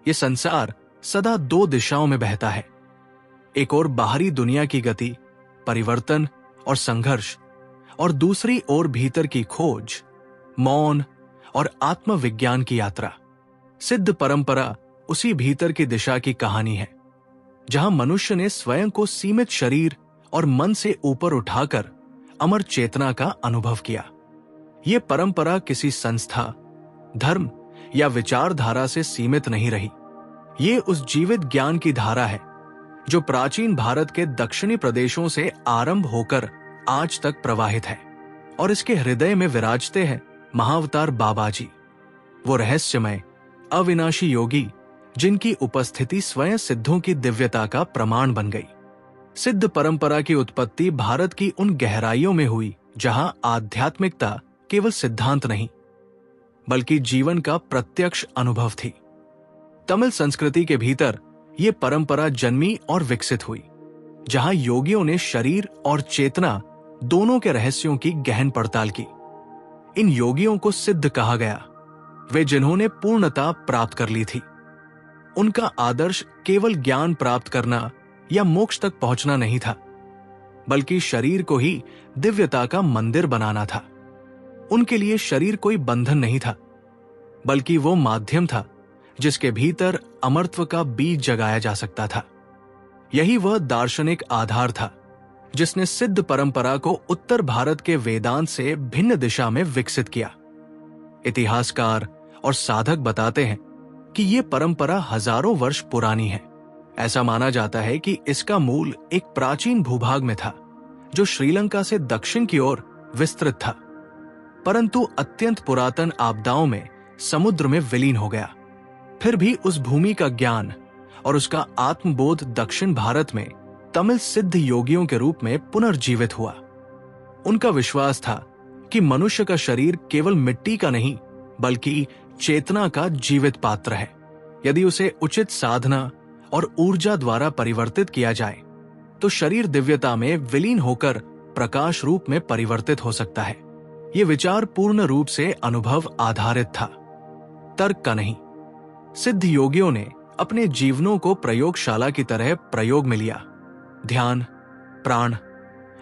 ये संसार सदा दो दिशाओं में बहता है, एक ओर बाहरी दुनिया की गति, परिवर्तन और संघर्ष, और दूसरी ओर भीतर की खोज, मौन और आत्मविज्ञान की यात्रा। सिद्ध परंपरा उसी भीतर की दिशा की कहानी है, जहां मनुष्य ने स्वयं को सीमित शरीर और मन से ऊपर उठाकर अमर चेतना का अनुभव किया। ये परंपरा किसी संस्था, धर्म या विचारधारा से सीमित नहीं रही। ये उस जीवित ज्ञान की धारा है जो प्राचीन भारत के दक्षिणी प्रदेशों से आरंभ होकर आज तक प्रवाहित है, और इसके हृदय में विराजते हैं महाअवतार बाबाजी, वो रहस्यमय अविनाशी योगी जिनकी उपस्थिति स्वयं सिद्धों की दिव्यता का प्रमाण बन गई। सिद्ध परंपरा की उत्पत्ति भारत की उन गहराइयों में हुई जहां आध्यात्मिकता केवल सिद्धांत नहीं बल्कि जीवन का प्रत्यक्ष अनुभव थी। तमिल संस्कृति के भीतर ये परंपरा जन्मी और विकसित हुई, जहां योगियों ने शरीर और चेतना दोनों के रहस्यों की गहन पड़ताल की। इन योगियों को सिद्ध कहा गया, वे जिन्होंने पूर्णता प्राप्त कर ली थी। उनका आदर्श केवल ज्ञान प्राप्त करना या मोक्ष तक पहुंचना नहीं था, बल्कि शरीर को ही दिव्यता का मंदिर बनाना था। उनके लिए शरीर कोई बंधन नहीं था, बल्कि वो माध्यम था जिसके भीतर अमरत्व का बीज जगाया जा सकता था। यही वह दार्शनिक आधार था जिसने सिद्ध परंपरा को उत्तर भारत के वेदांत से भिन्न दिशा में विकसित किया। इतिहासकार और साधक बताते हैं कि ये परंपरा हजारों वर्ष पुरानी है। ऐसा माना जाता है कि इसका मूल एक प्राचीन भूभाग में था जो श्रीलंका से दक्षिण की ओर विस्तृत था, परंतु अत्यंत पुरातन आपदाओं में समुद्र में विलीन हो गया। फिर भी उस भूमि का ज्ञान और उसका आत्मबोध दक्षिण भारत में तमिल सिद्ध योगियों के रूप में पुनर्जीवित हुआ। उनका विश्वास था कि मनुष्य का शरीर केवल मिट्टी का नहीं बल्कि चेतना का जीवित पात्र है। यदि उसे उचित साधना और ऊर्जा द्वारा परिवर्तित किया जाए तो शरीर दिव्यता में विलीन होकर प्रकाश रूप में परिवर्तित हो सकता है। यह विचार पूर्ण रूप से अनुभव आधारित था, तर्क का नहीं। सिद्ध योगियों ने अपने जीवनों को प्रयोगशाला की तरह प्रयोग में लिया। ध्यान, प्राण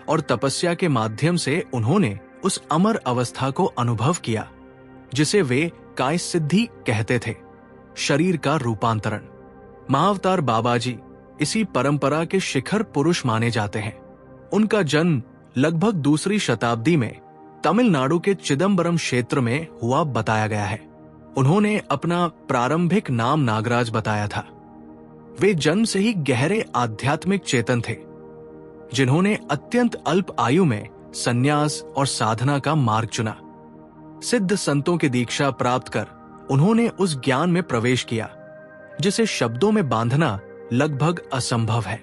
और तपस्या के माध्यम से उन्होंने उस अमर अवस्था को अनुभव किया जिसे वे काय सिद्धि कहते थे, शरीर का रूपांतरण। महाअवतार बाबाजी इसी परंपरा के शिखर पुरुष माने जाते हैं। उनका जन्म लगभग दूसरी शताब्दी में तमिलनाडु के चिदम्बरम क्षेत्र में हुआ बताया गया है। उन्होंने अपना प्रारंभिक नाम नागराज बताया था। वे जन्म से ही गहरे आध्यात्मिक चेतन थे, जिन्होंने अत्यंत अल्प आयु में संन्यास और साधना का मार्ग चुना। सिद्ध संतों की दीक्षा प्राप्त कर उन्होंने उस ज्ञान में प्रवेश किया जिसे शब्दों में बांधना लगभग असंभव है।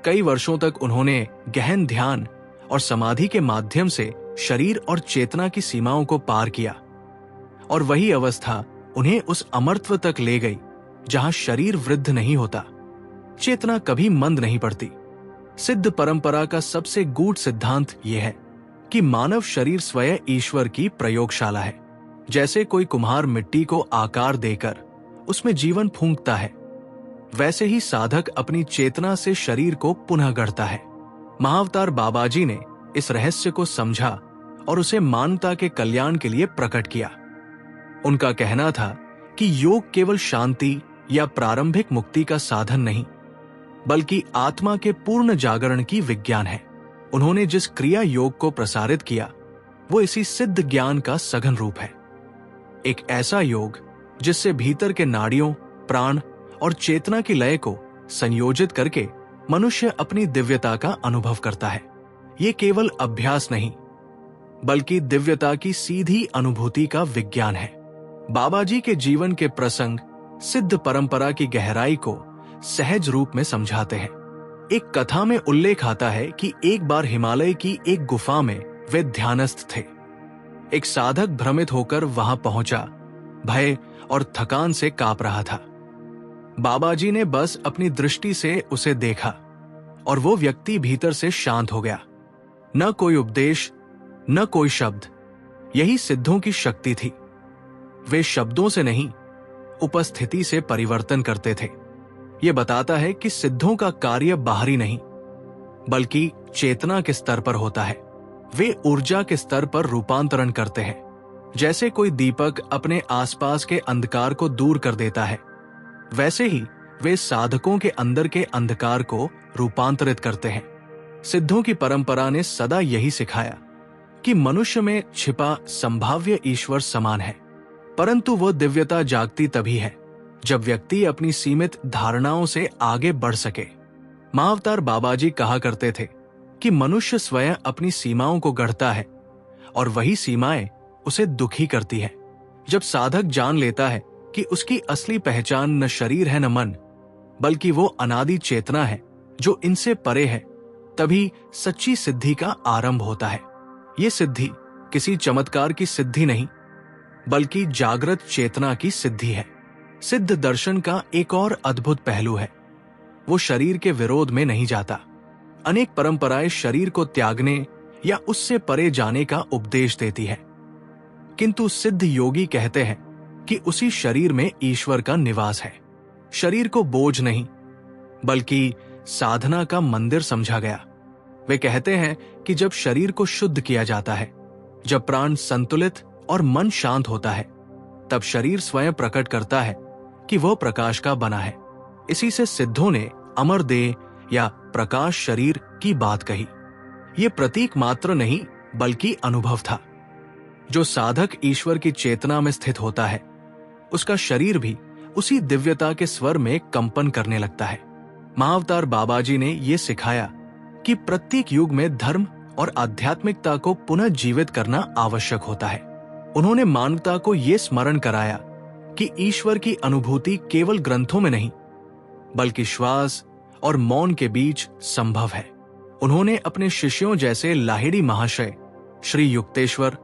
कई वर्षों तक उन्होंने गहन ध्यान और समाधि के माध्यम से शरीर और चेतना की सीमाओं को पार किया, और वही अवस्था उन्हें उस अमरत्व तक ले गई जहां शरीर वृद्ध नहीं होता, चेतना कभी मंद नहीं पड़ती। सिद्ध परंपरा का सबसे गूढ़ सिद्धांत यह है कि मानव शरीर स्वयं ईश्वर की प्रयोगशाला है। जैसे कोई कुम्हार मिट्टी को आकार देकर उसमें जीवन फूंकता है, वैसे ही साधक अपनी चेतना से शरीर को पुनः गढ़ता है। महाअवतार बाबाजी ने इस रहस्य को समझा और उसे मानवता के कल्याण के लिए प्रकट किया। उनका कहना था कि योग केवल शांति या प्रारंभिक मुक्ति का साधन नहीं, बल्कि आत्मा के पूर्ण जागरण की विज्ञान है। उन्होंने जिस क्रिया योग को प्रसारित किया वो इसी सिद्ध ज्ञान का सघन रूप है। एक ऐसा योग जिससे भीतर के नाड़ियों, प्राण और चेतना की लय को संयोजित करके मनुष्य अपनी दिव्यता का अनुभव करता है। ये केवल अभ्यास नहीं बल्कि दिव्यता की सीधी अनुभूति का विज्ञान है। बाबाजी के जीवन के प्रसंग सिद्ध परंपरा की गहराई को सहज रूप में समझाते हैं। एक कथा में उल्लेख आता है कि एक बार हिमालय की एक गुफा में वे ध्यानस्थ थे। एक साधक भ्रमित होकर वहां पहुंचा, भय और थकान से कांप रहा था। बाबाजी ने बस अपनी दृष्टि से उसे देखा और वो व्यक्ति भीतर से शांत हो गया। न कोई उपदेश, न कोई शब्द, यही सिद्धों की शक्ति थी। वे शब्दों से नहीं, उपस्थिति से परिवर्तन करते थे। ये बताता है कि सिद्धों का कार्य बाहरी नहीं बल्कि चेतना के स्तर पर होता है। वे ऊर्जा के स्तर पर रूपांतरण करते हैं। जैसे कोई दीपक अपने आसपास के अंधकार को दूर कर देता है, वैसे ही वे साधकों के अंदर के अंधकार को रूपांतरित करते हैं। सिद्धों की परंपरा ने सदा यही सिखाया कि मनुष्य में छिपा संभाव्य ईश्वर समान है, परंतु वो दिव्यता जागती तभी है जब व्यक्ति अपनी सीमित धारणाओं से आगे बढ़ सके। महाअवतार बाबाजी कहा करते थे कि मनुष्य स्वयं अपनी सीमाओं को गढ़ता है और वही सीमाएं उसे दुखी करती है। जब साधक जान लेता है कि उसकी असली पहचान न शरीर है न मन, बल्कि वो अनादि चेतना है जो इनसे परे है, तभी सच्ची सिद्धि का आरंभ होता है। ये सिद्धि किसी चमत्कार की सिद्धि नहीं बल्कि जागृत चेतना की सिद्धि है। सिद्ध दर्शन का एक और अद्भुत पहलू है, वो शरीर के विरोध में नहीं जाता। अनेक परंपराएं शरीर को त्यागने या उससे परे जाने का उपदेश देती है, किंतु सिद्ध योगी कहते हैं कि उसी शरीर में ईश्वर का निवास है। शरीर को बोझ नहीं बल्कि साधना का मंदिर समझा गया। वे कहते हैं कि जब शरीर को शुद्ध किया जाता है, जब प्राण संतुलित और मन शांत होता है, तब शरीर स्वयं प्रकट करता है कि वह प्रकाश का बना है। इसी से सिद्धों ने अमर देह या प्रकाश शरीर की बात कही। ये प्रतीक मात्र नहीं बल्कि अनुभव था। जो साधक ईश्वर की चेतना में स्थित होता है, उसका शरीर भी उसी दिव्यता के स्वर में कंपन करने लगता है। महाअवतार बाबाजी ने ये सिखाया कि प्रत्येक युग में धर्म और आध्यात्मिकता को पुनः जीवित करना आवश्यक होता है। उन्होंने मानवता को ये स्मरण कराया कि ईश्वर की अनुभूति केवल ग्रंथों में नहीं बल्कि श्वास और मौन के बीच संभव है। उन्होंने अपने शिष्यों जैसे लाहिड़ी महाशय, श्री युक्तेश्वर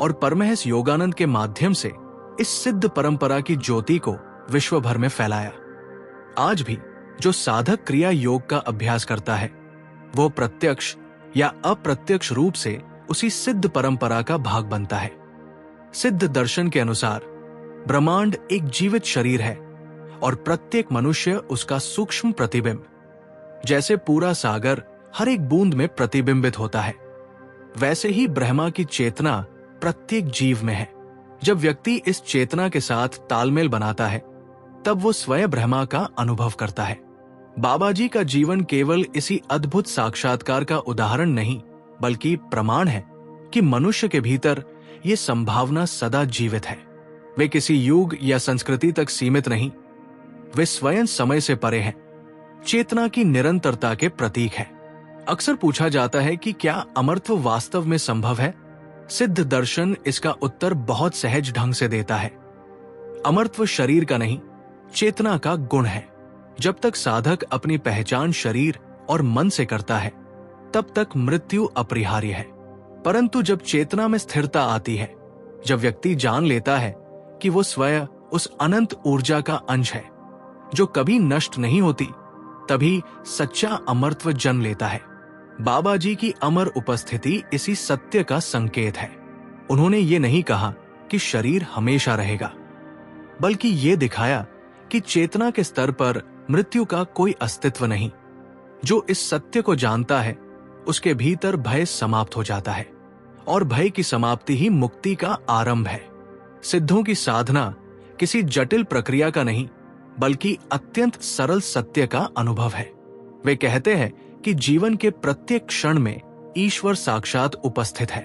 और परमहंस योगानंद के माध्यम से इस सिद्ध परंपरा की ज्योति को विश्व भर में फैलाया। आज भी जो साधक क्रिया योग का अभ्यास करता है, वो प्रत्यक्ष या अप्रत्यक्ष रूप से उसी सिद्ध परंपरा का भाग बनता है। सिद्ध दर्शन के अनुसार ब्रह्मांड एक जीवित शरीर है और प्रत्येक मनुष्य उसका सूक्ष्म प्रतिबिंब। जैसे पूरा सागर हर एक बूंद में प्रतिबिंबित होता है, वैसे ही ब्रह्मा की चेतना प्रत्येक जीव में है। जब व्यक्ति इस चेतना के साथ तालमेल बनाता है, तब वो स्वयं ब्रह्मा का अनुभव करता है। बाबाजी का जीवन केवल इसी अद्भुत साक्षात्कार का उदाहरण नहीं बल्कि प्रमाण है कि मनुष्य के भीतर ये संभावना सदा जीवित है। वे किसी युग या संस्कृति तक सीमित नहीं, वे स्वयं समय से परे हैं, चेतना की निरंतरता के प्रतीक है। अक्सर पूछा जाता है कि क्या अमरत्व वास्तव में संभव है? सिद्ध दर्शन इसका उत्तर बहुत सहज ढंग से देता है। अमरत्व शरीर का नहीं, चेतना का गुण है। जब तक साधक अपनी पहचान शरीर और मन से करता है, तब तक मृत्यु अपरिहार्य है। परंतु जब चेतना में स्थिरता आती है, जब व्यक्ति जान लेता है कि वो स्वयं उस अनंत ऊर्जा का अंश है जो कभी नष्ट नहीं होती, तभी सच्चा अमरत्व जन्म लेता है। बाबाजी की अमर उपस्थिति इसी सत्य का संकेत है। उन्होंने ये नहीं कहा कि शरीर हमेशा रहेगा, बल्कि ये दिखाया कि चेतना के स्तर पर मृत्यु का कोई अस्तित्व नहीं। जो इस सत्य को जानता है, उसके भीतर भय समाप्त हो जाता है और भय की समाप्ति ही मुक्ति का आरंभ है। सिद्धों की साधना किसी जटिल प्रक्रिया का नहीं बल्कि अत्यंत सरल सत्य का अनुभव है। वे कहते हैं कि जीवन के प्रत्येक क्षण में ईश्वर साक्षात उपस्थित है।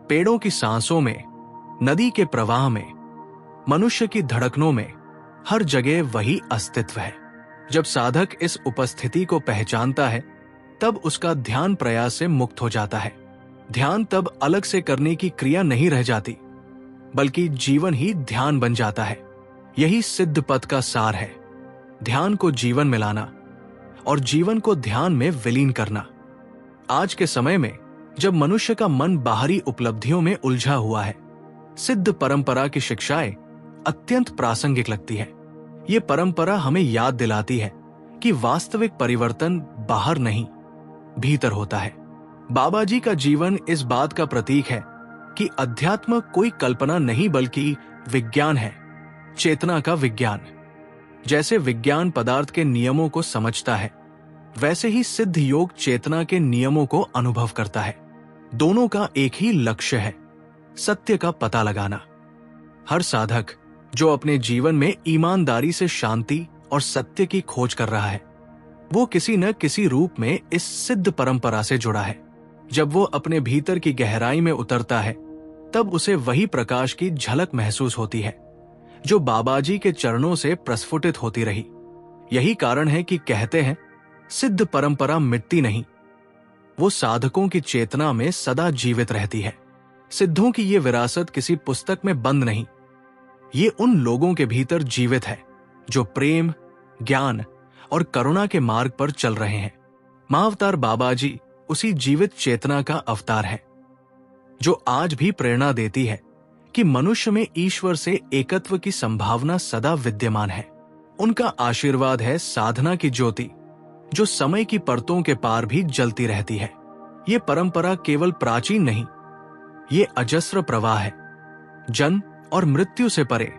पेड़ों की सांसों में, नदी के प्रवाह में, मनुष्य की धड़कनों में, हर जगह वही अस्तित्व है। जब साधक इस उपस्थिति को पहचानता है, तब उसका ध्यान प्रयास से मुक्त हो जाता है। ध्यान तब अलग से करने की क्रिया नहीं रह जाती, बल्कि जीवन ही ध्यान बन जाता है। यही सिद्ध पथ का सार है, ध्यान को जीवन में लाना और जीवन को ध्यान में विलीन करना। आज के समय में जब मनुष्य का मन बाहरी उपलब्धियों में उलझा हुआ है, सिद्ध परंपरा की शिक्षाएं अत्यंत प्रासंगिक लगती है। ये परंपरा हमें याद दिलाती है कि वास्तविक परिवर्तन बाहर नहीं, भीतर होता है। बाबाजी का जीवन इस बात का प्रतीक है कि अध्यात्म कोई कल्पना नहीं बल्कि विज्ञान है चेतना का विज्ञान। जैसे विज्ञान पदार्थ के नियमों को समझता है, वैसे ही सिद्ध योग चेतना के नियमों को अनुभव करता है। दोनों का एक ही लक्ष्य है, सत्य का पता लगाना। हर साधक जो अपने जीवन में ईमानदारी से शांति और सत्य की खोज कर रहा है, वो किसी न किसी रूप में इस सिद्ध परंपरा से जुड़ा है। जब वो अपने भीतर की गहराई में उतरता है, तब उसे वही प्रकाश की झलक महसूस होती है जो बाबाजी के चरणों से प्रस्फुटित होती रही। यही कारण है कि कहते हैं, सिद्ध परंपरा मिटती नहीं, वो साधकों की चेतना में सदा जीवित रहती है। सिद्धों की ये विरासत किसी पुस्तक में बंद नहीं, ये उन लोगों के भीतर जीवित है जो प्रेम, ज्ञान और करुणा के मार्ग पर चल रहे हैं। महाअवतार बाबाजी उसी जीवित चेतना का अवतार है, जो आज भी प्रेरणा देती है कि मनुष्य में ईश्वर से एकत्व की संभावना सदा विद्यमान है। उनका आशीर्वाद है साधना की ज्योति, जो समय की परतों के पार भी जलती रहती है। ये परंपरा केवल प्राचीन नहीं, ये अजस्र प्रवाह है, जन्म और मृत्यु से परे,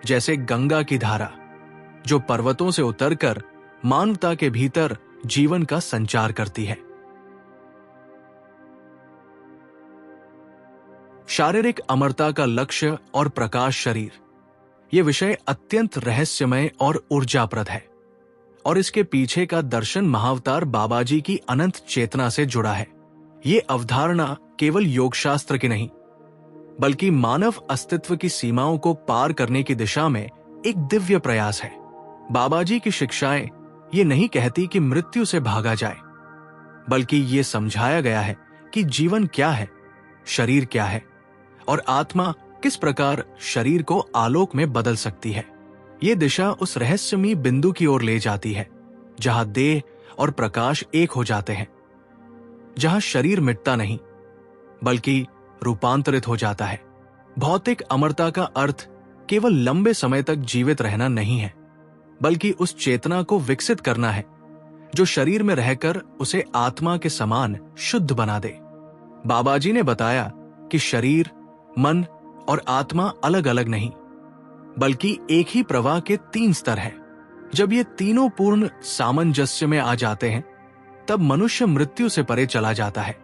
जैसे गंगा की धारा, जो पर्वतों से उतरकर मानवता के भीतर जीवन का संचार करती है। शारीरिक अमरता का लक्ष्य और प्रकाश शरीर, ये विषय अत्यंत रहस्यमय और ऊर्जाप्रद है, और इसके पीछे का दर्शन महाअवतार बाबाजी की अनंत चेतना से जुड़ा है। ये अवधारणा केवल योगशास्त्र की नहीं, बल्कि मानव अस्तित्व की सीमाओं को पार करने की दिशा में एक दिव्य प्रयास है। बाबाजी की शिक्षाएं ये नहीं कहती कि मृत्यु से भागा जाए, बल्कि ये समझाया गया है कि जीवन क्या है, शरीर क्या है, और आत्मा किस प्रकार शरीर को आलोक में बदल सकती है। ये दिशा उस रहस्यमयी बिंदु की ओर ले जाती है जहां देह और प्रकाश एक हो जाते हैं, जहां शरीर मिटता नहीं बल्कि रूपांतरित हो जाता है। भौतिक अमरता का अर्थ केवल लंबे समय तक जीवित रहना नहीं है, बल्कि उस चेतना को विकसित करना है जो शरीर में रहकर उसे आत्मा के समान शुद्ध बना दे। बाबाजी ने बताया कि शरीर, मन और आत्मा अलग अलग नहीं, बल्कि एक ही प्रवाह के 3 स्तर हैं। जब ये तीनों पूर्ण सामंजस्य में आ जाते हैं, तब मनुष्य मृत्यु से परे चला जाता है,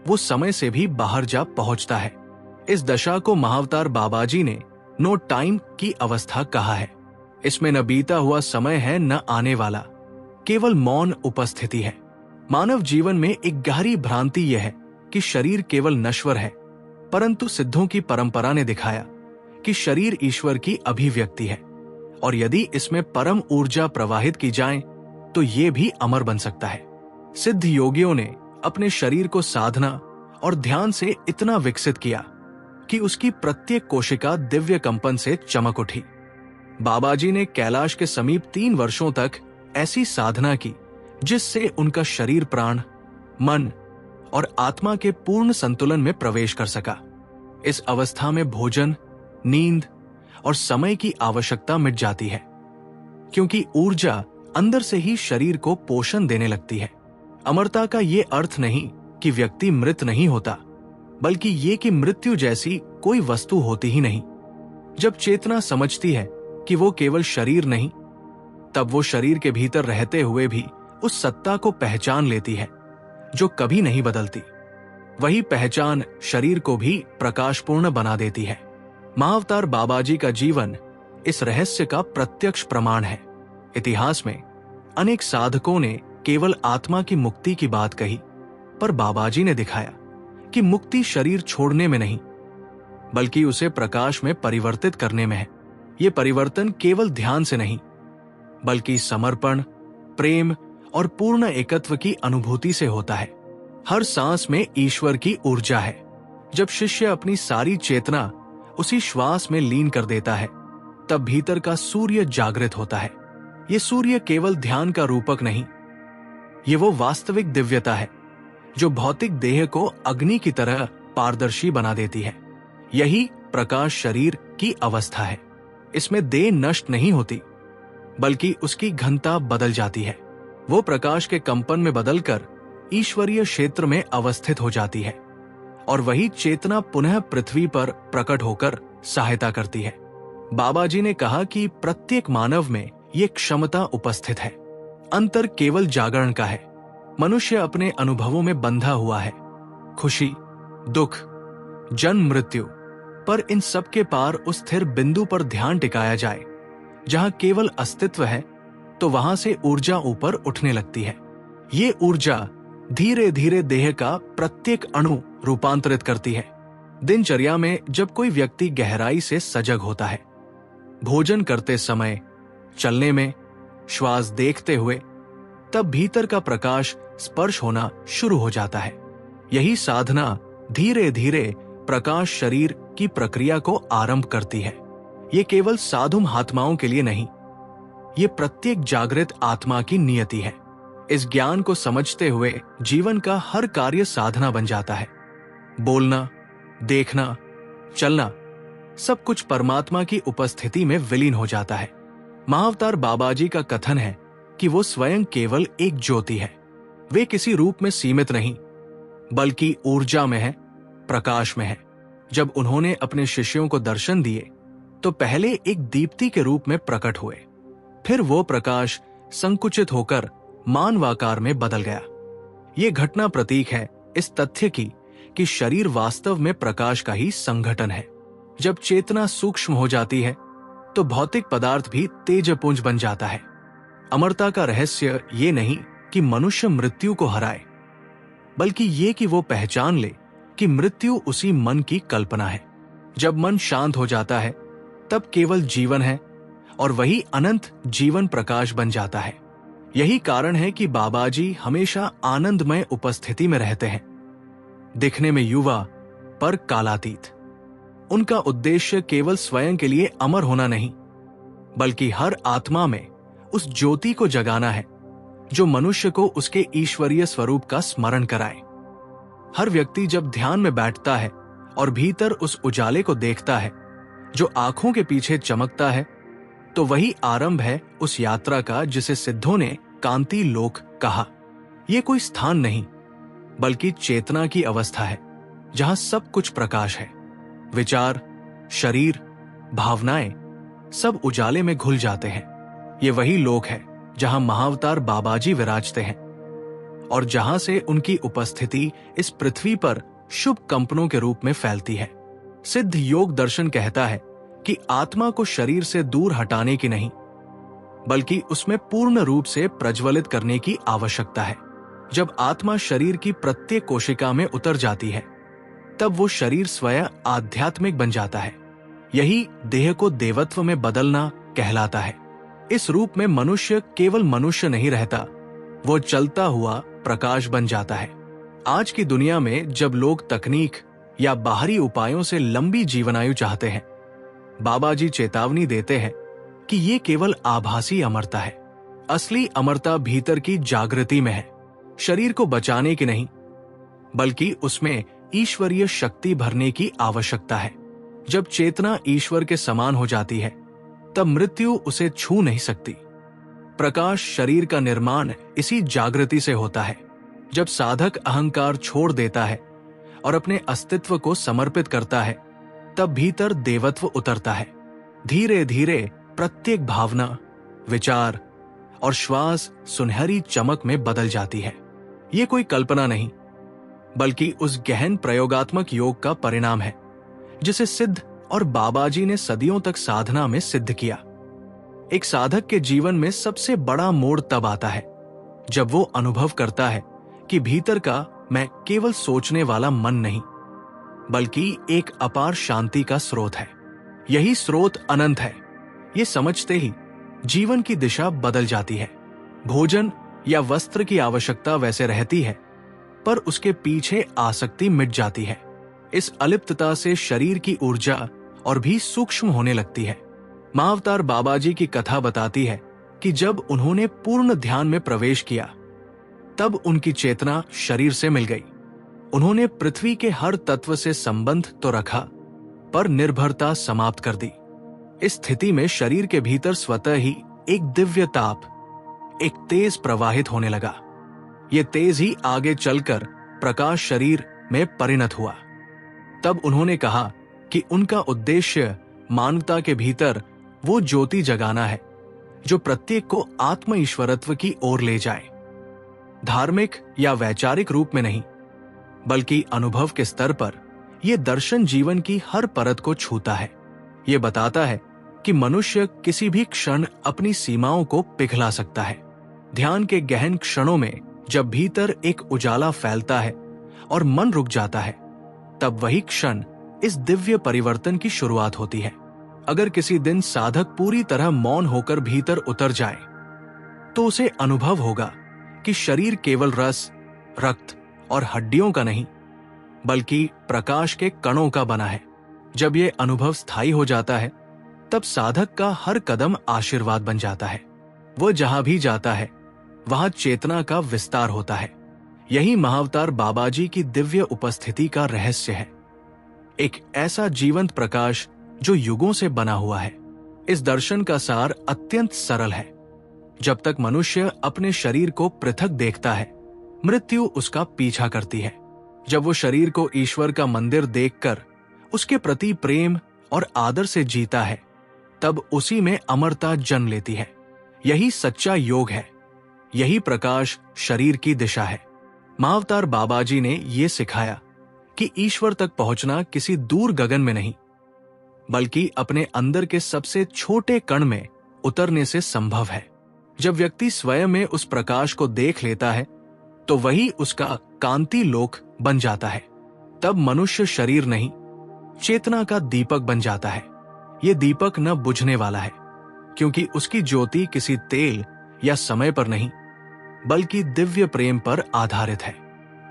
वो समय से भी बाहर जा पहुंचता है। इस दशा को महाअवतार बाबाजी ने नो टाइम की अवस्था कहा है। इसमें न बीता हुआ समय है, न आने वाला, केवल मौन उपस्थिति है। मानव जीवन में एक गहरी भ्रांति यह है कि शरीर केवल नश्वर है, परंतु सिद्धों की परंपरा ने दिखाया कि शरीर ईश्वर की अभिव्यक्ति है, और यदि इसमें परम ऊर्जा प्रवाहित की जाए तो ये भी अमर बन सकता है। सिद्ध योगियों ने अपने शरीर को साधना और ध्यान से इतना विकसित किया कि उसकी प्रत्येक कोशिका दिव्य कंपन से चमक उठी। बाबाजी ने कैलाश के समीप 3 वर्षों तक ऐसी साधना की जिससे उनका शरीर प्राण, मन और आत्मा के पूर्ण संतुलन में प्रवेश कर सका। इस अवस्था में भोजन, नींद और समय की आवश्यकता मिट जाती है, क्योंकि ऊर्जा अंदर से ही शरीर को पोषण देने लगती है। अमरता का ये अर्थ नहीं कि व्यक्ति मृत नहीं होता, बल्कि ये कि मृत्यु जैसी कोई वस्तु होती ही नहीं। जब चेतना समझती है कि वो केवल शरीर नहीं, तब वो शरीर के भीतर रहते हुए भी उस सत्ता को पहचान लेती है जो कभी नहीं बदलती। वही पहचान शरीर को भी प्रकाशपूर्ण बना देती है। महाअवतार बाबाजी का जीवन इस रहस्य का प्रत्यक्ष प्रमाण है। इतिहास में अनेक साधकों ने केवल आत्मा की मुक्ति की बात कही, पर बाबाजी ने दिखाया कि मुक्ति शरीर छोड़ने में नहीं, बल्कि उसे प्रकाश में परिवर्तित करने में है। ये परिवर्तन केवल ध्यान से नहीं, बल्कि समर्पण, प्रेम और पूर्ण एकत्व की अनुभूति से होता है। हर सांस में ईश्वर की ऊर्जा है। जब शिष्य अपनी सारी चेतना उसी श्वास में लीन कर देता है, तब भीतर का सूर्य जागृत होता है। ये सूर्य केवल ध्यान का रूपक नहीं, ये वो वास्तविक दिव्यता है जो भौतिक देह को अग्नि की तरह पारदर्शी बना देती है। यही प्रकाश शरीर की अवस्था है। इसमें देह नष्ट नहीं होती, बल्कि उसकी घनता बदल जाती है। वो प्रकाश के कंपन में बदलकर ईश्वरीय क्षेत्र में अवस्थित हो जाती है, और वही चेतना पुनः पृथ्वी पर प्रकट होकर सहायता करती है। बाबा जी ने कहा कि प्रत्येक मानव में ये क्षमता उपस्थित है। अंतर केवल जागरण का है। मनुष्य अपने अनुभवों में बंधा हुआ है, खुशी, दुख, जन्म, मृत्यु, पर इन सब के पार उस स्थिर बिंदु पर ध्यान टिकाया जाए जहां केवल अस्तित्व है, तो वहां से ऊर्जा ऊपर उठने लगती है। ये ऊर्जा धीरे धीरे देह का प्रत्येक अणु रूपांतरित करती है। दिनचर्या में जब कोई व्यक्ति गहराई से सजग होता है, भोजन करते समय, चलने में, श्वास देखते हुए, तब भीतर का प्रकाश स्पर्श होना शुरू हो जाता है। यही साधना धीरे धीरे प्रकाश शरीर की प्रक्रिया को आरंभ करती है। ये केवल साधु महात्माओं के लिए नहीं, ये प्रत्येक जागृत आत्मा की नियति है। इस ज्ञान को समझते हुए जीवन का हर कार्य साधना बन जाता है। बोलना, देखना, चलना, सब कुछ परमात्मा की उपस्थिति में विलीन हो जाता है। महाअवतार बाबाजी का कथन है कि वो स्वयं केवल एक ज्योति है। वे किसी रूप में सीमित नहीं, बल्कि ऊर्जा में है, प्रकाश में है। जब उन्होंने अपने शिष्यों को दर्शन दिए तो पहले एक दीप्ति के रूप में प्रकट हुए, फिर वो प्रकाश संकुचित होकर मानवाकार में बदल गया। ये घटना प्रतीक है इस तथ्य की कि शरीर वास्तव में प्रकाश का ही संघटन है। जब चेतना सूक्ष्म हो जाती है तो भौतिक पदार्थ भी तेजपुंज बन जाता है। अमरता का रहस्य ये नहीं कि मनुष्य मृत्यु को हराए, बल्कि ये कि वो पहचान ले कि मृत्यु उसी मन की कल्पना है। जब मन शांत हो जाता है तब केवल जीवन है, और वही अनंत जीवन प्रकाश बन जाता है। यही कारण है कि बाबाजी हमेशा आनंदमय उपस्थिति में रहते हैं, दिखने में युवा पर कालातीत। उनका उद्देश्य केवल स्वयं के लिए अमर होना नहीं, बल्कि हर आत्मा में उस ज्योति को जगाना है जो मनुष्य को उसके ईश्वरीय स्वरूप का स्मरण कराए। हर व्यक्ति जब ध्यान में बैठता है और भीतर उस उजाले को देखता है जो आंखों के पीछे चमकता है, तो वही आरंभ है उस यात्रा का जिसे सिद्धों ने कांति लोक कहा। यह कोई स्थान नहीं, बल्कि चेतना की अवस्था है जहां सब कुछ प्रकाश है। विचार, शरीर, भावनाएं सब उजाले में घुल जाते हैं। ये वही लोक है जहां महाअवतार बाबाजी विराजते हैं और जहां से उनकी उपस्थिति इस पृथ्वी पर शुभ कंपनों के रूप में फैलती है। सिद्ध योग दर्शन कहता है कि आत्मा को शरीर से दूर हटाने की नहीं, बल्कि उसमें पूर्ण रूप से प्रज्वलित करने की आवश्यकता है। जब आत्मा शरीर की प्रत्येक कोशिका में उतर जाती है, तब वो शरीर स्वयं आध्यात्मिक बन जाता है। यही देह को देवत्व में बदलना कहलाता है। इस रूप में मनुष्य केवल मनुष्य नहीं रहता, वो चलता हुआ प्रकाश बन जाता है। आज की दुनिया में जब लोग तकनीक या बाहरी उपायों से लंबी जीवनायु चाहते हैं, बाबाजी चेतावनी देते हैं कि ये केवल आभासी अमरता है। असली अमरता भीतर की जागृति में है। शरीर को बचाने की नहीं, बल्कि उसमें ईश्वरीय शक्ति भरने की आवश्यकता है। जब चेतना ईश्वर के समान हो जाती है, तब मृत्यु उसे छू नहीं सकती। प्रकाश शरीर का निर्माण इसी जागृति से होता है। जब साधक अहंकार छोड़ देता है और अपने अस्तित्व को समर्पित करता है, तब भीतर देवत्व उतरता है। धीरे धीरे प्रत्येक भावना, विचार और श्वास सुनहरी चमक में बदल जाती है। ये कोई कल्पना नहीं, बल्कि उस गहन प्रयोगात्मक योग का परिणाम है जिसे सिद्ध और बाबाजी ने सदियों तक साधना में सिद्ध किया। एक साधक के जीवन में सबसे बड़ा मोड़ तब आता है जब वो अनुभव करता है कि भीतर का मैं केवल सोचने वाला मन नहीं, बल्कि एक अपार शांति का स्रोत है। यही स्रोत अनंत है। ये समझते ही जीवन की दिशा बदल जाती है। भोजन या वस्त्र की आवश्यकता वैसे रहती है, पर उसके पीछे आसक्ति मिट जाती है। इस अलिप्तता से शरीर की ऊर्जा और भी सूक्ष्म होने लगती है। महाअवतार बाबाजी की कथा बताती है कि जब उन्होंने पूर्ण ध्यान में प्रवेश किया, तब उनकी चेतना शरीर से मिल गई। उन्होंने पृथ्वी के हर तत्व से संबंध तो रखा, पर निर्भरता समाप्त कर दी। इस स्थिति में शरीर के भीतर स्वतः ही एक दिव्य ताप, एक तेज प्रवाहित होने लगा। ये तेज ही आगे चलकर प्रकाश शरीर में परिणत हुआ। तब उन्होंने कहा कि उनका उद्देश्य मानवता के भीतर वो ज्योति जगाना है जो प्रत्येक को आत्म ईश्वरत्व की ओर ले जाए। धार्मिक या वैचारिक रूप में नहीं, बल्कि अनुभव के स्तर पर यह दर्शन जीवन की हर परत को छूता है। ये बताता है कि मनुष्य किसी भी क्षण अपनी सीमाओं को पिघला सकता है। ध्यान के गहन क्षणों में जब भीतर एक उजाला फैलता है और मन रुक जाता है, तब वही क्षण इस दिव्य परिवर्तन की शुरुआत होती है। अगर किसी दिन साधक पूरी तरह मौन होकर भीतर उतर जाए, तो उसे अनुभव होगा कि शरीर केवल रस, रक्त और हड्डियों का नहीं, बल्कि प्रकाश के कणों का बना है। जब यह अनुभव स्थायी हो जाता है, तब साधक का हर कदम आशीर्वाद बन जाता है। वह जहां भी जाता है, वहां चेतना का विस्तार होता है। यही महाअवतार बाबाजी की दिव्य उपस्थिति का रहस्य है। एक ऐसा जीवंत प्रकाश जो युगों से बना हुआ है। इस दर्शन का सार अत्यंत सरल है। जब तक मनुष्य अपने शरीर को पृथक देखता है, मृत्यु उसका पीछा करती है। जब वो शरीर को ईश्वर का मंदिर देखकर उसके प्रति प्रेम और आदर से जीता है, तब उसी में अमरता जन्म लेती है। यही सच्चा योग है। यही प्रकाश शरीर की दिशा है। महाअवतार बाबाजी ने ये सिखाया कि ईश्वर तक पहुंचना किसी दूर गगन में नहीं, बल्कि अपने अंदर के सबसे छोटे कण में उतरने से संभव है। जब व्यक्ति स्वयं में उस प्रकाश को देख लेता है, तो वही उसका कांति लोक बन जाता है। तब मनुष्य शरीर नहीं, चेतना का दीपक बन जाता है। ये दीपक न बुझने वाला है, क्योंकि उसकी ज्योति किसी तेल या समय पर नहीं, बल्कि दिव्य प्रेम पर आधारित है।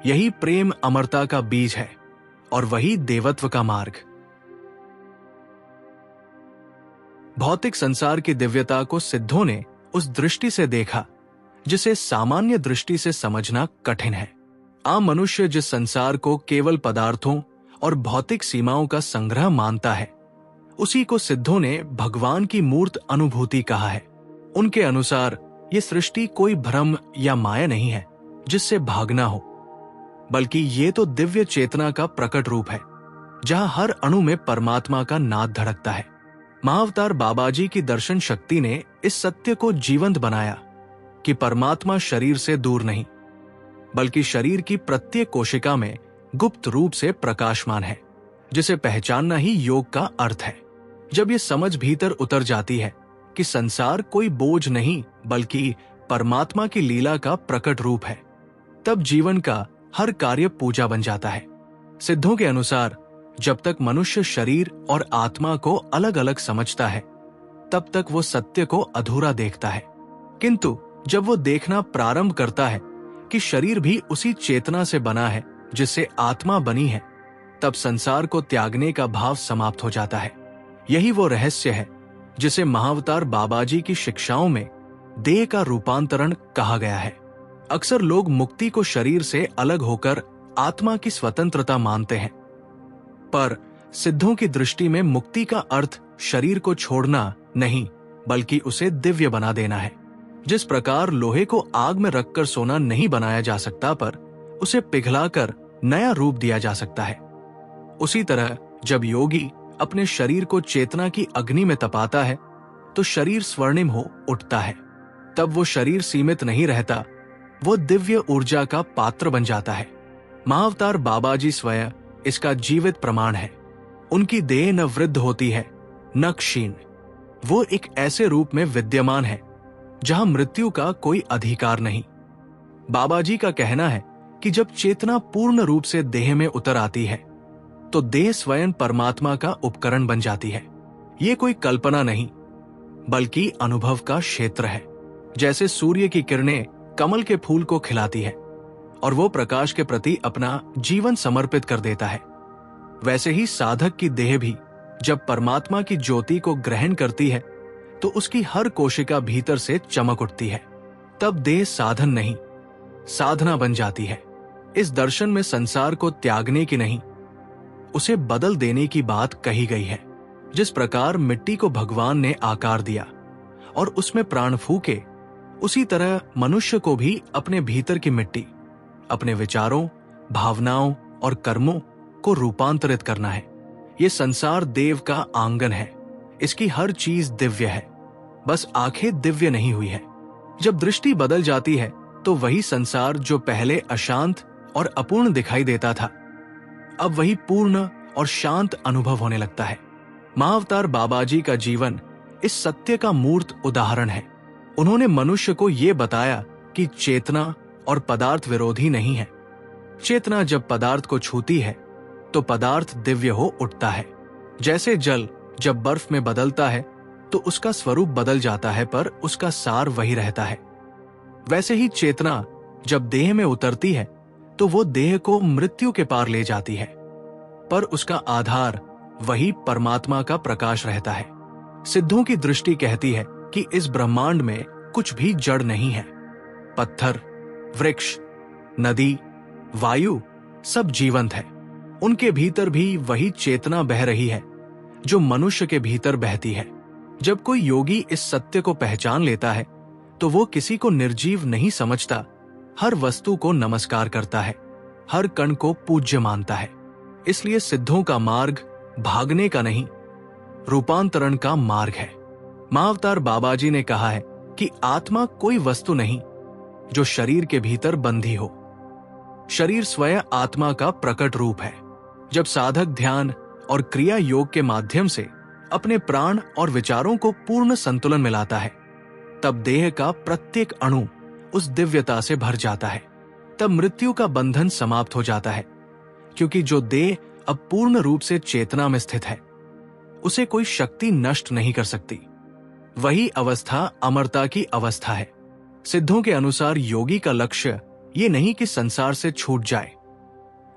यही प्रेम अमरता का बीज है और वही देवत्व का मार्ग। भौतिक संसार की दिव्यता को सिद्धों ने उस दृष्टि से देखा जिसे सामान्य दृष्टि से समझना कठिन है। आम मनुष्य जिस संसार को केवल पदार्थों और भौतिक सीमाओं का संग्रह मानता है, उसी को सिद्धों ने भगवान की मूर्त अनुभूति कहा है। उनके अनुसार ये सृष्टि कोई भ्रम या माया नहीं है जिससे भागना हो, बल्कि ये तो दिव्य चेतना का प्रकट रूप है, जहां हर अणु में परमात्मा का नाद धड़कता है। महाअवतार बाबाजी की दर्शन शक्ति ने इस सत्य को जीवंत बनाया कि परमात्मा शरीर से दूर नहीं, बल्कि शरीर की प्रत्येक कोशिका में गुप्त रूप से प्रकाशमान है, जिसे पहचानना ही योग का अर्थ है। जब ये समझ भीतर उतर जाती है कि संसार कोई बोझ नहीं, बल्कि परमात्मा की लीला का प्रकट रूप है, तब जीवन का हर कार्य पूजा बन जाता है। सिद्धों के अनुसार जब तक मनुष्य शरीर और आत्मा को अलग अलग समझता है, तब तक वो सत्य को अधूरा देखता है। किंतु जब वो देखना प्रारंभ करता है कि शरीर भी उसी चेतना से बना है जिससे आत्मा बनी है, तब संसार को त्यागने का भाव समाप्त हो जाता है। यही वो रहस्य है जिसे महाअवतार बाबाजी की शिक्षाओं में देह का रूपांतरण कहा गया है। अक्सर लोग मुक्ति को शरीर से अलग होकर आत्मा की स्वतंत्रता मानते हैं, पर सिद्धों की दृष्टि में मुक्ति का अर्थ शरीर को छोड़ना नहीं, बल्कि उसे दिव्य बना देना है। जिस प्रकार लोहे को आग में रखकर सोना नहीं बनाया जा सकता, पर उसे पिघलाकर नया रूप दिया जा सकता है, उसी तरह जब योगी अपने शरीर को चेतना की अग्नि में तपाता है, तो शरीर स्वर्णिम हो उठता है। तब वो शरीर सीमित नहीं रहता, वो दिव्य ऊर्जा का पात्र बन जाता है। महाअवतार बाबाजी स्वयं इसका जीवित प्रमाण है। उनकी देह न वृद्ध होती है न क्षीण। वो एक ऐसे रूप में विद्यमान है जहां मृत्यु का कोई अधिकार नहीं। बाबाजी का कहना है कि जब चेतना पूर्ण रूप से देह में उतर आती है, तो देह स्वयं परमात्मा का उपकरण बन जाती है। ये कोई कल्पना नहीं, बल्कि अनुभव का क्षेत्र है। जैसे सूर्य की किरणें कमल के फूल को खिलाती है और वो प्रकाश के प्रति अपना जीवन समर्पित कर देता है, वैसे ही साधक की देह भी जब परमात्मा की ज्योति को ग्रहण करती है, तो उसकी हर कोशिका भीतर से चमक उठती है। तब देह साधन नहीं, साधना बन जाती है। इस दर्शन में संसार को त्यागने की नहीं, उसे बदल देने की बात कही गई है। जिस प्रकार मिट्टी को भगवान ने आकार दिया और उसमें प्राण फूके, उसी तरह मनुष्य को भी अपने भीतर की मिट्टी, अपने विचारों, भावनाओं और कर्मों को रूपांतरित करना है। ये संसार देव का आंगन है, इसकी हर चीज दिव्य है, बस आंखें दिव्य नहीं हुई है। जब दृष्टि बदल जाती है तो वही संसार जो पहले अशांत और अपूर्ण दिखाई देता था, अब वही पूर्ण और शांत अनुभव होने लगता है। महाअवतार बाबाजी का जीवन इस सत्य का मूर्त उदाहरण है। उन्होंने मनुष्य को यह बताया कि चेतना और पदार्थ विरोधी नहीं है। चेतना जब पदार्थ को छूती है तो पदार्थ दिव्य हो उठता है। जैसे जल जब बर्फ में बदलता है तो उसका स्वरूप बदल जाता है, पर उसका सार वही रहता है। वैसे ही चेतना जब देह में उतरती है तो वो देह को मृत्यु के पार ले जाती है, पर उसका आधार वही परमात्मा का प्रकाश रहता है। सिद्धों की दृष्टि कहती है कि इस ब्रह्मांड में कुछ भी जड़ नहीं है। पत्थर, वृक्ष, नदी, वायु सब जीवंत है। उनके भीतर भी वही चेतना बह रही है जो मनुष्य के भीतर बहती है। जब कोई योगी इस सत्य को पहचान लेता है तो वो किसी को निर्जीव नहीं समझता, हर वस्तु को नमस्कार करता है, हर कण को पूज्य मानता है। इसलिए सिद्धों का मार्ग भागने का नहीं, रूपांतरण का मार्ग है। महाअवतार बाबाजी ने कहा है कि आत्मा कोई वस्तु नहीं जो शरीर के भीतर बंधी हो। शरीर स्वयं आत्मा का प्रकट रूप है। जब साधक ध्यान और क्रिया योग के माध्यम से अपने प्राण और विचारों को पूर्ण संतुलन में लाता है, तब देह का प्रत्येक अणु उस दिव्यता से भर जाता है। तब मृत्यु का बंधन समाप्त हो जाता है, क्योंकि जो देह अब पूर्ण रूप से चेतना में स्थित है, उसे कोई शक्ति नष्ट नहीं कर सकती। वही अवस्था अमरता की अवस्था है। सिद्धों के अनुसार योगी का लक्ष्य ये नहीं कि संसार से छूट जाए,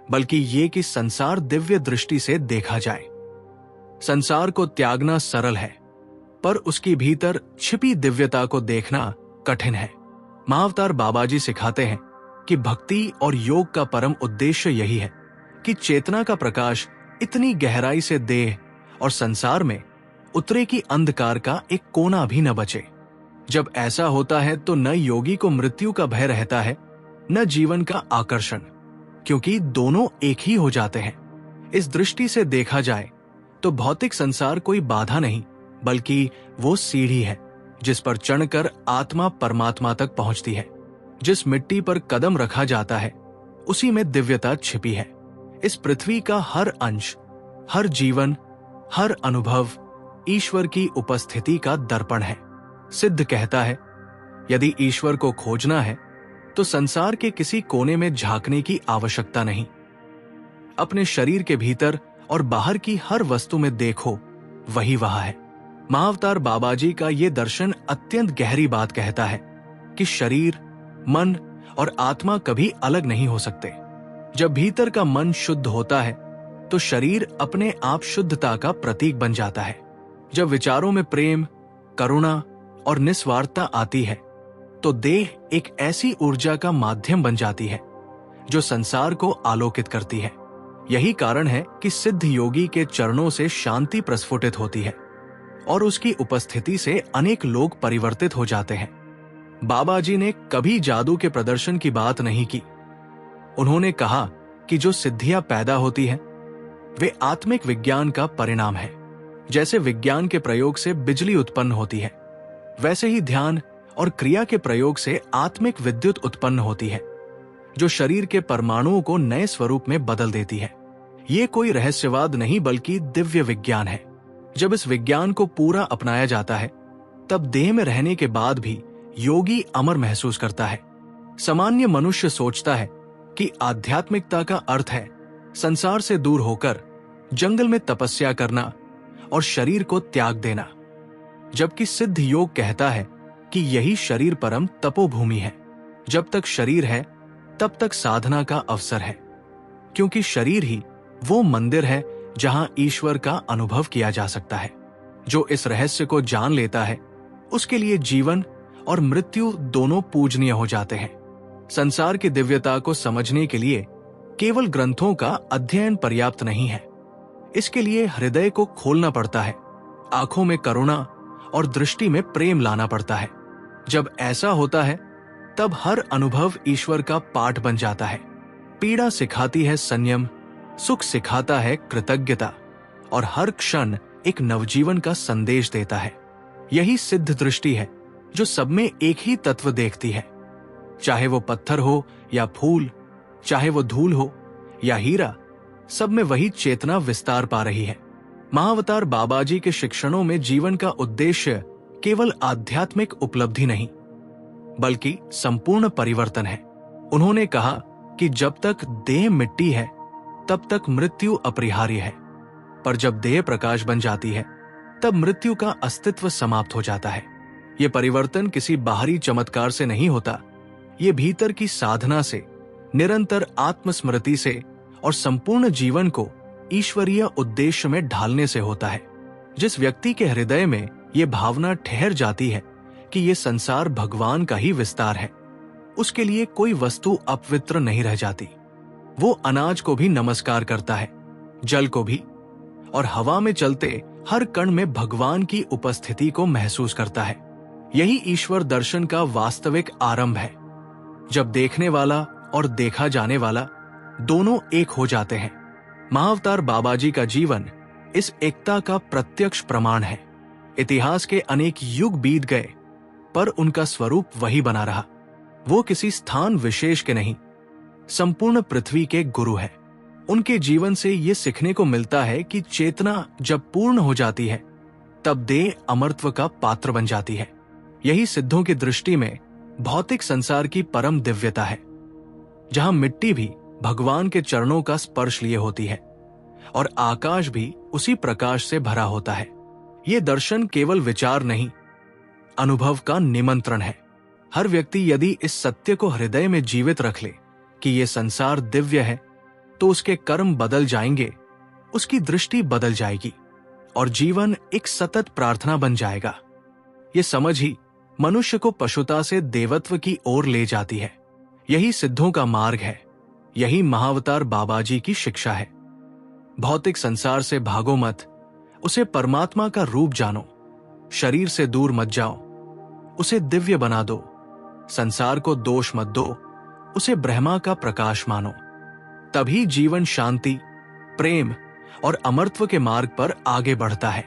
बल्कि ये कि संसार दिव्य दृष्टि से देखा जाए। संसार को त्यागना सरल है, पर उसकी भीतर छिपी दिव्यता को देखना कठिन है। महाअवतार बाबाजी सिखाते हैं कि भक्ति और योग का परम उद्देश्य यही है कि चेतना का प्रकाश इतनी गहराई से देह और संसार में उतरे कि अंधकार का एक कोना भी न बचे। जब ऐसा होता है तो न योगी को मृत्यु का भय रहता है, न जीवन का आकर्षण, क्योंकि दोनों एक ही हो जाते हैं। इस दृष्टि से देखा जाए तो भौतिक संसार कोई बाधा नहीं, बल्कि वो सीढ़ी है जिस पर चढ़कर आत्मा परमात्मा तक पहुंचती है। जिस मिट्टी पर कदम रखा जाता है उसी में दिव्यता छिपी है। इस पृथ्वी का हर अंश, हर जीवन, हर अनुभव ईश्वर की उपस्थिति का दर्पण है। सिद्ध कहता है, यदि ईश्वर को खोजना है तो संसार के किसी कोने में झांकने की आवश्यकता नहीं। अपने शरीर के भीतर और बाहर की हर वस्तु में देखो, वही वहां है। महाअवतार बाबाजी का ये दर्शन अत्यंत गहरी बात कहता है कि शरीर, मन और आत्मा कभी अलग नहीं हो सकते। जब भीतर का मन शुद्ध होता है तो शरीर अपने आप शुद्धता का प्रतीक बन जाता है। जब विचारों में प्रेम, करुणा और निस्वार्थता आती है तो देह एक ऐसी ऊर्जा का माध्यम बन जाती है जो संसार को आलोकित करती है। यही कारण है कि सिद्ध योगी के चरणों से शांति प्रस्फुटित होती है और उसकी उपस्थिति से अनेक लोग परिवर्तित हो जाते हैं। बाबाजी ने कभी जादू के प्रदर्शन की बात नहीं की। उन्होंने कहा कि जो सिद्धियां पैदा होती हैं, वे आत्मिक विज्ञान का परिणाम है। जैसे विज्ञान के प्रयोग से बिजली उत्पन्न होती है, वैसे ही ध्यान और क्रिया के प्रयोग से आत्मिक विद्युत उत्पन्न होती है, जो शरीर के परमाणुओं को नए स्वरूप में बदल देती है। ये कोई रहस्यवाद नहीं, बल्कि दिव्य विज्ञान है। जब इस विज्ञान को पूरा अपनाया जाता है, तब देह में रहने के बाद भी योगी अमर महसूस करता है। सामान्य मनुष्य सोचता है कि आध्यात्मिकता का अर्थ है संसार से दूर होकर जंगल में तपस्या करना और शरीर को त्याग देना, जबकि सिद्ध योग कहता है कि यही शरीर परम तपोभूमि है। जब तक शरीर है तब तक साधना का अवसर है, क्योंकि शरीर ही वो मंदिर है जहां ईश्वर का अनुभव किया जा सकता है। जो इस रहस्य को जान लेता है उसके लिए जीवन और मृत्यु दोनों पूजनीय हो जाते हैं। संसार की दिव्यता को समझने के लिए केवल ग्रंथों का अध्ययन पर्याप्त नहीं है। इसके लिए हृदय को खोलना पड़ता है, आंखों में करुणा और दृष्टि में प्रेम लाना पड़ता है। जब ऐसा होता है तब हर अनुभव ईश्वर का पाठ बन जाता है। पीड़ा सिखाती है संयम, सुख सिखाता है कृतज्ञता और हर क्षण एक नवजीवन का संदेश देता है। यही सिद्ध दृष्टि है जो सब में एक ही तत्व देखती है, चाहे वो पत्थर हो या फूल, चाहे वो धूल हो या हीरा, सब में वही चेतना विस्तार पा रही है। महाअवतार बाबाजी के शिक्षणों में जीवन का उद्देश्य केवल आध्यात्मिक उपलब्धि नहीं, बल्कि संपूर्ण परिवर्तन है। उन्होंने कहा कि जब तक देह मिट्टी है तब तक मृत्यु अपरिहार्य है, पर जब देह प्रकाश बन जाती है तब मृत्यु का अस्तित्व समाप्त हो जाता है। यह परिवर्तन किसी बाहरी चमत्कार से नहीं होता, ये भीतर की साधना से, निरंतर आत्मस्मृति से और संपूर्ण जीवन को ईश्वरीय उद्देश्य में ढालने से होता है। जिस व्यक्ति के हृदय में ये भावना ठहर जाती है कि ये संसार भगवान का ही विस्तार है, उसके लिए कोई वस्तु अपवित्र नहीं रह जाती। वो अनाज को भी नमस्कार करता है, जल को भी, और हवा में चलते हर कण में भगवान की उपस्थिति को महसूस करता है। यही ईश्वर दर्शन का वास्तविक आरंभ है, जब देखने वाला और देखा जाने वाला दोनों एक हो जाते हैं। महाअवतार बाबाजी का जीवन इस एकता का प्रत्यक्ष प्रमाण है। इतिहास के अनेक युग बीत गए, पर उनका स्वरूप वही बना रहा। वो किसी स्थान विशेष के नहीं, संपूर्ण पृथ्वी के गुरु है। उनके जीवन से ये सीखने को मिलता है कि चेतना जब पूर्ण हो जाती है तब देह अमरत्व का पात्र बन जाती है। यही सिद्धों की दृष्टि में भौतिक संसार की परम दिव्यता है, जहां मिट्टी भी भगवान के चरणों का स्पर्श लिए होती है और आकाश भी उसी प्रकाश से भरा होता है। ये दर्शन केवल विचार नहीं, अनुभव का निमंत्रण है। हर व्यक्ति यदि इस सत्य को हृदय में जीवित रख ले कि ये संसार दिव्य है, तो उसके कर्म बदल जाएंगे, उसकी दृष्टि बदल जाएगी और जीवन एक सतत प्रार्थना बन जाएगा। ये समझ ही मनुष्य को पशुता से देवत्व की ओर ले जाती है। यही सिद्धों का मार्ग है, यही महाअवतार बाबाजी की शिक्षा है। भौतिक संसार से भागो मत, उसे परमात्मा का रूप जानो। शरीर से दूर मत जाओ, उसे दिव्य बना दो। संसार को दोष मत दो, उसे ब्रह्मा का प्रकाश मानो। तभी जीवन शांति, प्रेम और अमरत्व के मार्ग पर आगे बढ़ता है।